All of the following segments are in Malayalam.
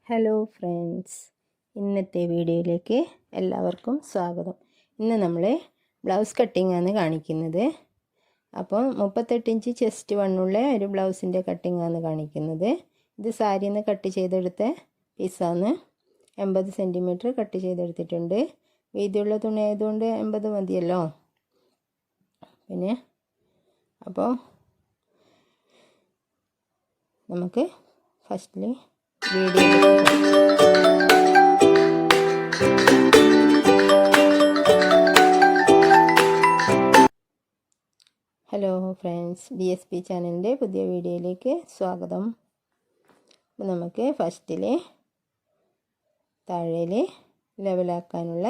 ഹലോ ഫ്രണ്ട്സ്, ഇന്നത്തെ വീഡിയോയിലേക്ക് എല്ലാവർക്കും സ്വാഗതം. ഇന്ന് നമ്മൾ ബ്ലൗസ് കട്ടിംഗ് ആണ് കാണിക്കുന്നത്. അപ്പോൾ 38 ഇഞ്ച് ചെസ്റ്റ് വണ്ണുള്ള ഒരു ബ്ലൗസിൻ്റെ കട്ടിംഗ് ആണ് കാണിക്കുന്നത്. ഇത് സാരിയിൽ നിന്ന് കട്ട് ചെയ്തെടുത്ത പീസാണ്. 80 സെൻറ്റിമീറ്റർ കട്ട് ചെയ്തെടുത്തിട്ടുണ്ട്. വീതിയുള്ള തുണി ആയതുകൊണ്ട് 80 മതിയല്ലോ. പിന്നെ അപ്പോൾ നമുക്ക് ഫസ്റ്റിൽ വീഡിയോ ഹലോ ഫ്രണ്ട്സ്, DSP ചാനലിൻ്റെ പുതിയ വീഡിയോയിലേക്ക് സ്വാഗതം. അപ്പോൾ നമുക്ക് ഫസ്റ്റിൽ താഴേൽ ലെവലാക്കാനുള്ള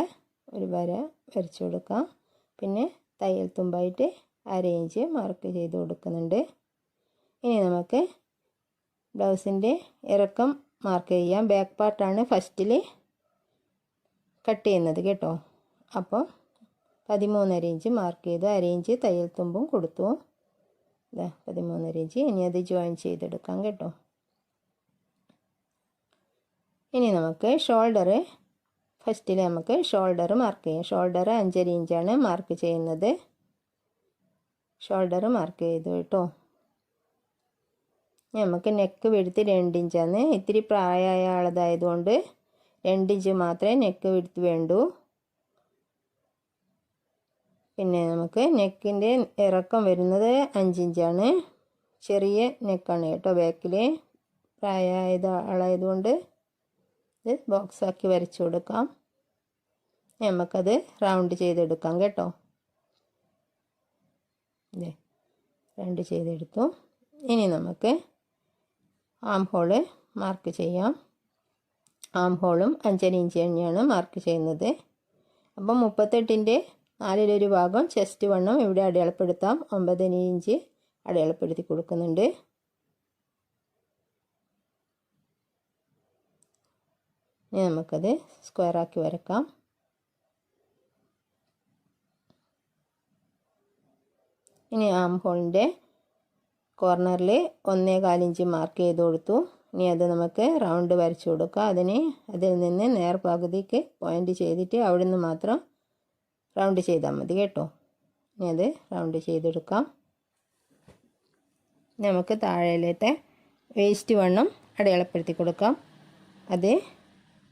ഒരു വര വരച്ചു കൊടുക്കാം. പിന്നെ തയ്യൽ തുമ്പായിട്ട് 1/2 ഇഞ്ച് മാർക്ക് ചെയ്ത് കൊടുക്കുന്നുണ്ട്. ഇനി നമുക്ക് ബ്ലൗസിൻ്റെ ഇറക്കം മാർക്ക് ചെയ്യാം. ബാക്ക് പാർട്ടാണ് ഫസ്റ്റിൽ കട്ട് ചെയ്യുന്നത് കേട്ടോ. അപ്പോൾ 13.5 ഇഞ്ച് മാർക്ക് ചെയ്തു. 1/2 ഇഞ്ച് തയ്യൽ തുമ്പും കൊടുത്തു. 13.5 ഇഞ്ച്. ഇനി അത് ജോയിൻ ചെയ്തെടുക്കാം കേട്ടോ. ഇനി നമുക്ക് ഷോൾഡർ ഫസ്റ്റിൽ നമുക്ക് ഷോൾഡർ മാർക്ക് ചെയ്യാം. ഷോൾഡർ 5.5 ഇഞ്ചാണ് മാർക്ക് ചെയ്യുന്നത്. ഷോൾഡർ മാർക്ക് ചെയ്തു കേട്ടോ. നമുക്ക് നെക്ക് വിടുത്ത് 2 ഇഞ്ചാണ്. ഇത്തിരി പ്രായമായ ആളതായതുകൊണ്ട് 2 ഇഞ്ച് മാത്രമേ നെക്ക് വിടുത്ത് വേണ്ടൂ. പിന്നെ നമുക്ക് നെക്കിൻ്റെ ഇറക്കം വരുന്നത് 5 ഇഞ്ചാണ്. ചെറിയ നെക്കാണ് കേട്ടോ. ബാക്കിൽ പ്രായമായ ആളായതുകൊണ്ട് ഇത് ബോക്സാക്കി വരച്ചു കൊടുക്കാം. നമുക്കത് റൗണ്ട് ചെയ്തെടുക്കാം കേട്ടോ. ഇതേ റൗണ്ട് ചെയ്തെടുത്തു. ഇനി നമുക്ക് ആം ഹോള് മാർക്ക് ചെയ്യാം. ആം ഹോളും 5.5 ഇഞ്ച് തന്നെയാണ് മാർക്ക് ചെയ്യുന്നത്. അപ്പം 38ൻ്റെ 4/1 ഭാഗം ചെസ്റ്റ് വണ്ണം ഇവിടെ അടയാളപ്പെടുത്താം. 9.5 ഇഞ്ച് അടയാളപ്പെടുത്തി കൊടുക്കുന്നുണ്ട്. ഇനി നമുക്കത് സ്ക്വയറാക്കി വരക്കാം. ഇനി ആം ഹോളിൻ്റെ കോർണറിൽ 1.25 ഇഞ്ച് മാർക്ക് ചെയ്ത് കൊടുത്തു. ഇനി അത് നമുക്ക് റൗണ്ട് വരച്ചു കൊടുക്കാം. അതിൽ നിന്ന് നേർപകുതിക്ക് പോയിൻ്റ് ചെയ്തിട്ട് അവിടെ നിന്ന് മാത്രം റൗണ്ട് ചെയ്താൽ മതി കേട്ടോ. ഇനി അത് റൗണ്ട് ചെയ്തെടുക്കാം. നമുക്ക് താഴേലത്തെ വേസ്റ്റ് വണ്ണം അടയാളപ്പെടുത്തി കൊടുക്കാം. അത്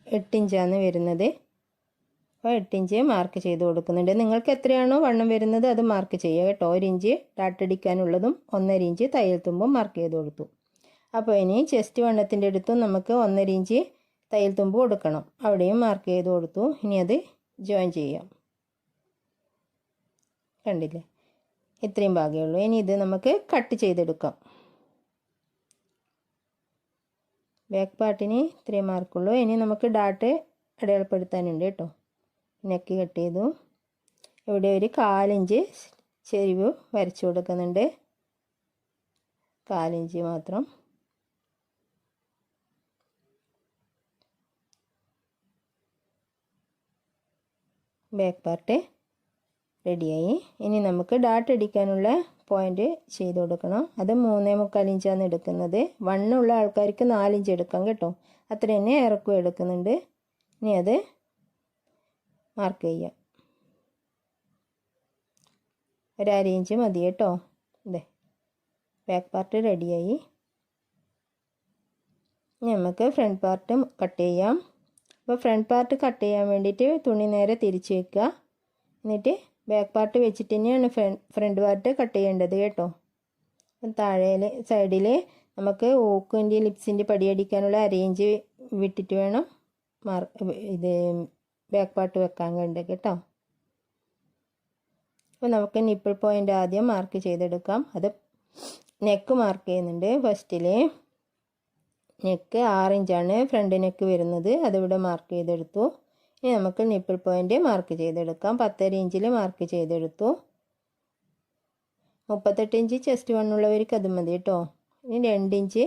8 ഇഞ്ചാണ് വരുന്നത്. അപ്പോൾ 8 ഇഞ്ച് മാർക്ക് ചെയ്ത് കൊടുക്കുന്നുണ്ട്. നിങ്ങൾക്ക് എത്രയാണോ വണ്ണം വരുന്നത് അത് മാർക്ക് ചെയ്യുക കേട്ടോ. 1 ഇഞ്ച് ഡാട്ടടിക്കാനുള്ളതും 1.5 ഇഞ്ച് തയ്യൽ തുമ്പും മാർക്ക് ചെയ്ത് കൊടുത്തു. അപ്പോൾ ഇനി ചെസ്റ്റ് വണ്ണത്തിൻ്റെ അടുത്തും നമുക്ക് 1.5 ഇഞ്ച് തയ്യൽ തുമ്പ് കൊടുക്കണം. അവിടെയും മാർക്ക് ചെയ്ത് കൊടുത്തു. ഇനി അത് ജോയിൻ ചെയ്യാം. കണ്ടില്ലേ, ഇത്രയും ഭാഗമേ ഉള്ളൂ. ഇനി ഇത് നമുക്ക് കട്ട് ചെയ്തെടുക്കാം. ബാക്ക് പാർട്ടിന് ഇത്രയും മാർക്കുള്ളൂ. ഇനി നമുക്ക് ഡാട്ട് അടയാളപ്പെടുത്താനുണ്ട് കേട്ടോ. നെക്ക് കട്ട് ചെയ്തു. ഇവിടെ ഒരു 1/4 ഇഞ്ച് ചെരിവ് വരച്ചു കൊടുക്കുന്നുണ്ട്. 1/4 ഇഞ്ച് മാത്രം. ബാക്ക് പാർട്ട് റെഡിയായി. ഇനി നമുക്ക് ഡാട്ട് അടിക്കാനുള്ള പോയിൻ്റ് ചെയ്ത് കൊടുക്കണം. അത് 3.25 ഇഞ്ചാണ് എടുക്കുന്നത്. വണ്ണുള്ള ആൾക്കാർക്ക് 4 ഇഞ്ച് എടുക്കാം കേട്ടോ. അത്ര തന്നെ ഇറക്കം എടുക്കുന്നുണ്ട്. ഇനി അത് മാർക്ക് ചെയ്യാം. 1/2 ഇഞ്ച് മതി കേട്ടോ. ഇതേ ബാക്ക് പാർട്ട് റെഡിയായി. നമുക്ക് ഫ്രണ്ട് പാർട്ട് കട്ട് ചെയ്യാം. അപ്പോൾ ഫ്രണ്ട് പാർട്ട് കട്ട് ചെയ്യാൻ വേണ്ടിയിട്ട് തുണി നേരെ തിരിച്ച് വയ്ക്കുക. എന്നിട്ട് ബാക്ക് പാർട്ട് വെച്ചിട്ട് തന്നെയാണ് ഫ്രണ്ട് പാർട്ട് കട്ട് ചെയ്യേണ്ടത് കേട്ടോ. താഴെ സൈഡിൽ നമുക്ക് ഓക്കിൻ്റെ ലിപ്സിൻ്റെ പടിയടിക്കാനുള്ള 1/2 ഇഞ്ച് വിട്ടിട്ട് വേണം ഇത് ബാക്ക് പാർട്ട് വെക്കാൻ കണ്ട് കേട്ടോ. അപ്പോൾ നമുക്ക് നിപ്പിൾ പോയിൻ്റ് ആദ്യം മാർക്ക് ചെയ്തെടുക്കാം. അത് നെക്ക് മാർക്ക് ചെയ്യുന്നുണ്ട്. ഫസ്റ്റിൽ നെക്ക് 6 ഇഞ്ചാണ് ഫ്രണ്ട് നെക്ക് വരുന്നത്. അതിവിടെ മാർക്ക് ചെയ്തെടുത്തു. ഇനി നമുക്ക് നിപ്പിൾ പോയിൻ്റ് മാർക്ക് ചെയ്തെടുക്കാം. 10.5 ഇഞ്ചിൽ മാർക്ക് ചെയ്തെടുത്തു. 38 ഇഞ്ച് ചെസ്റ്റ് വണ്ണുള്ളവർക്ക് അത് മതി കേട്ടോ. ഇനി 2 ഇഞ്ച്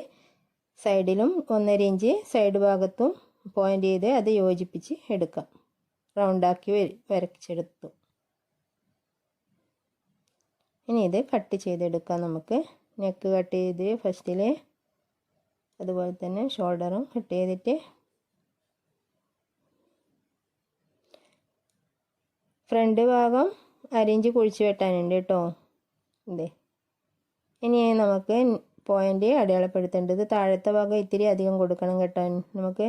സൈഡിലും 1.5 ഇഞ്ച് സൈഡ് ഭാഗത്തും പോയിൻ്റ് ചെയ്ത് അത് യോജിപ്പിച്ച് എടുക്കാം. റൗണ്ടാക്കി വരച്ചെടുത്തു. ഇനി ഇത് കട്ട് ചെയ്തെടുക്കാം. നമുക്ക് നെക്ക് കട്ട് ചെയ്ത് ഫസ്റ്റിൽ അതുപോലെ തന്നെ ഷോൾഡറും കട്ട് ചെയ്തിട്ട് ഫ്രണ്ട് ഭാഗം അരിഞ്ച് കുഴിച്ച് വെട്ടാനുണ്ട് കേട്ടോ. ഇതേ ഇനി നമുക്ക് പോയിൻ്റ് അടയാളപ്പെടുത്തേണ്ടത് താഴത്തെ ഭാഗം ഇത്തിരി അധികം കൊടുക്കണം കേട്ടോ. നമുക്ക്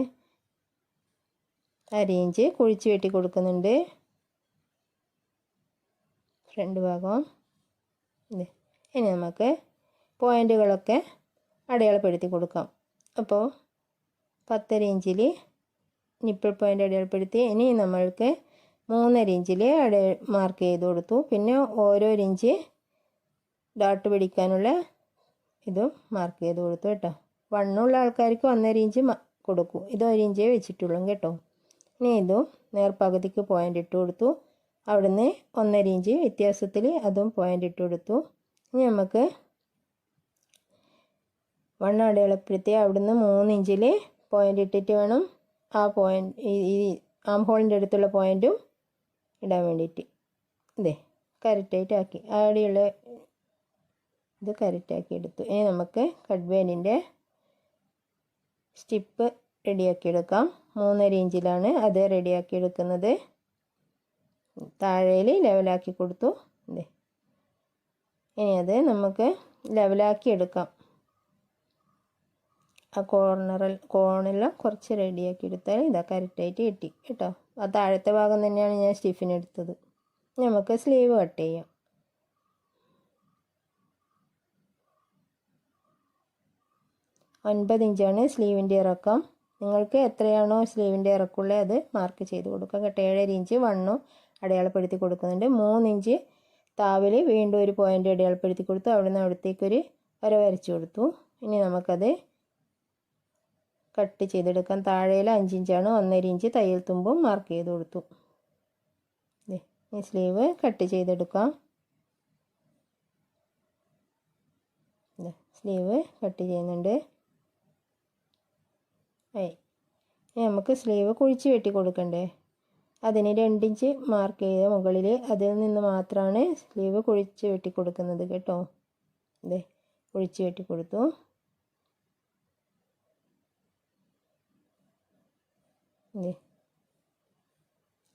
അരിഞ്ച് കുഴിച്ച് വെട്ടി കൊടുക്കുന്നുണ്ട് ഫ്രണ്ട് ഭാഗം. ഇതേ ഇനി നമുക്ക് പോയിൻ്റുകളൊക്കെ അടയാളപ്പെടുത്തി കൊടുക്കാം. അപ്പോൾ 10 ഇഞ്ചിൽ നിപ്പിൾ പോയിൻ്റ് അടയാളപ്പെടുത്തി. ഇനി നമ്മൾക്ക് 3.5 ഇഞ്ചിൽ മാർക്ക് ചെയ്ത് കൊടുത്തു. പിന്നെ ഓരോ ഇഞ്ച് ഡോട്ട് പിടിക്കാനുള്ള ഇതും മാർക്ക് ചെയ്ത് കൊടുത്തു കേട്ടോ. വണ്ണുള്ള ആൾക്കാർക്ക് 1.5 ഇഞ്ച് കൊടുക്കും. ഇത് 1 ഇഞ്ചേ വെച്ചിട്ടുള്ളൂ കേട്ടോ. ഇനി ഇതും നേർപകുതിക്ക് പോയിൻ്റ് ഇട്ട് കൊടുത്തു. അവിടുന്ന് 1.5 ഇഞ്ച് വ്യത്യാസത്തിൽ അതും പോയിൻ്റ് ഇട്ട് കൊടുത്തു. ഇനി നമുക്ക് വണ്ണം അടയാളപ്പെടുത്തി അവിടുന്ന് 3 ഇഞ്ചിൽ പോയിൻ്റ് ഇട്ടിട്ട് വേണം ആ പോയിൻ്റ് ഈ ആം ഹോളിൻ്റെ അടുത്തുള്ള പോയിൻറ്റും ഇടാൻ വേണ്ടിയിട്ട്. ഇതേ കറക്റ്റായിട്ട് ആക്കി അവിടെയുള്ള ഇത് കറക്റ്റാക്കി എടുത്തു. ഇനി നമുക്ക് കട്ട് ബേണിൻ്റെ സ്റ്റിപ്പ് റെഡിയാക്കി എടുക്കാം. 3.5 ഇഞ്ചിലാണ് അത് റെഡിയാക്കി എടുക്കുന്നത്. താഴേൽ ലെവലാക്കി കൊടുത്തു. ഇതേ ഇനി അത് നമുക്ക് ലെവലാക്കി എടുക്കാം. ആ കോണെല്ലാം കുറച്ച് റെഡിയാക്കി എടുത്താൽ ഇതാ കറക്റ്റായിട്ട് കിട്ടി കേട്ടോ. ആ താഴത്തെ ഭാഗം തന്നെയാണ് ഞാൻ സ്റ്റിഫിന് എടുത്തത്. നമുക്ക് സ്ലീവ് കട്ട് ചെയ്യാം. ഒൻപത് ഇഞ്ചാണ് സ്ലീവിൻ്റെ ഇറക്കം. നിങ്ങൾക്ക് എത്രയാണോ സ്ലീവിൻ്റെ ഇറക്കമുള്ളത് അത് മാർക്ക് ചെയ്ത് കൊടുക്കുക കേട്ടോ. 7.5 ഇഞ്ച് വണ്ണും അടയാളപ്പെടുത്തി കൊടുക്കുന്നുണ്ട്. 3 ഇഞ്ച് താവിൽ വീണ്ടും ഒരു പോയിൻ്റ് അടയാളപ്പെടുത്തി കൊടുത്തു. അവിടുന്ന് അവിടത്തേക്കൊരു വര വരച്ചു കൊടുത്തു. ഇനി നമുക്കത് കട്ട് ചെയ്തെടുക്കാം. താഴേൽ 5 ഇഞ്ചാണ്. 1.5 ഇഞ്ച് തയ്യൽ തുമ്പും മാർക്ക് ചെയ്ത് കൊടുത്തു. ഈ സ്ലീവ് കട്ട് ചെയ്തെടുക്കാം. സ്ലീവ് കട്ട് ചെയ്യുന്നുണ്ട്. ഇനി നമുക്ക് സ്ലീവ് കുഴിച്ച് വെട്ടി കൊടുക്കണ്ടേ. അതിന് 2 ഇഞ്ച് മാർക്ക് ചെയ്ത മുകളിൽ അതിൽ നിന്ന് മാത്രമാണ് സ്ലീവ് കുഴിച്ച് വെട്ടി കൊടുക്കുന്നത് കേട്ടോ. ഇതേ കുഴിച്ച് വെട്ടി കൊടുത്തു.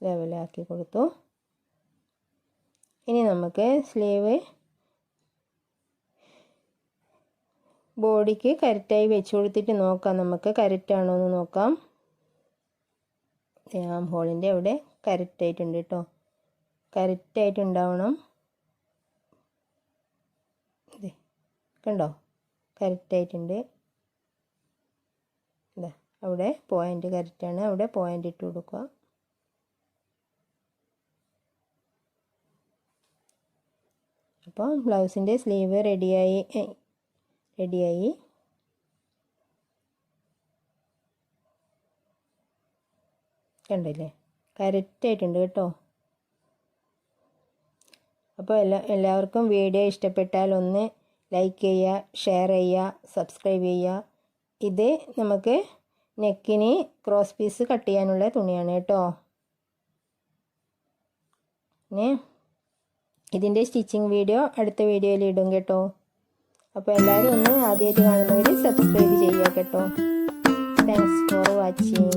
ലെവലാക്കി കൊടുത്തു. ഇനി നമുക്ക് സ്ലീവ് ബോഡിക്ക് കറക്റ്റായി വെച്ച് കൊടുത്തിട്ട് നോക്കാം. നമുക്ക് കറക്റ്റാണോ എന്ന് നോക്കാം. ആം ഹോളിൻ്റെ അവിടെ കറക്റ്റായിട്ടുണ്ട് കേട്ടോ. കറക്റ്റായിട്ടുണ്ടാവണം. ഇതേ കണ്ടോ കറക്റ്റായിട്ടുണ്ട്. ഇതാ അവിടെ പോയിൻ്റ് കറക്റ്റാണ്. അവിടെ പോയിൻ്റ് ഇട്ട് കൊടുക്കുക. അപ്പോൾ ബ്ലൗസിൻ്റെ സ്ലീവ് റെഡിയായി. കണ്ടില്ലേ കറക്റ്റായിട്ടുണ്ട് കേട്ടോ. അപ്പോൾ എല്ലാവർക്കും വീഡിയോ ഇഷ്ടപ്പെട്ടാൽ ഒന്ന് ലൈക്ക് ചെയ്യുക, ഷെയർ ചെയ്യുക, സബ്സ്ക്രൈബ് ചെയ്യുക. ഇത് നമുക്ക് നെക്കിന് ക്രോസ് പീസ് കട്ട് ചെയ്യാനുള്ള തുണിയാണ് കേട്ടോ. പിന്നെ ഇതിൻ്റെ സ്റ്റിച്ചിങ് വീഡിയോ അടുത്ത വീഡിയോയിൽ ഇടും കേട്ടോ. അപ്പോൾ എല്ലാവരും ഒന്ന് ആദ്യമായിട്ട് കാണുന്നവർ സബ്സ്ക്രൈബ് ചെയ്യുക കേട്ടോ. Thanks for watching.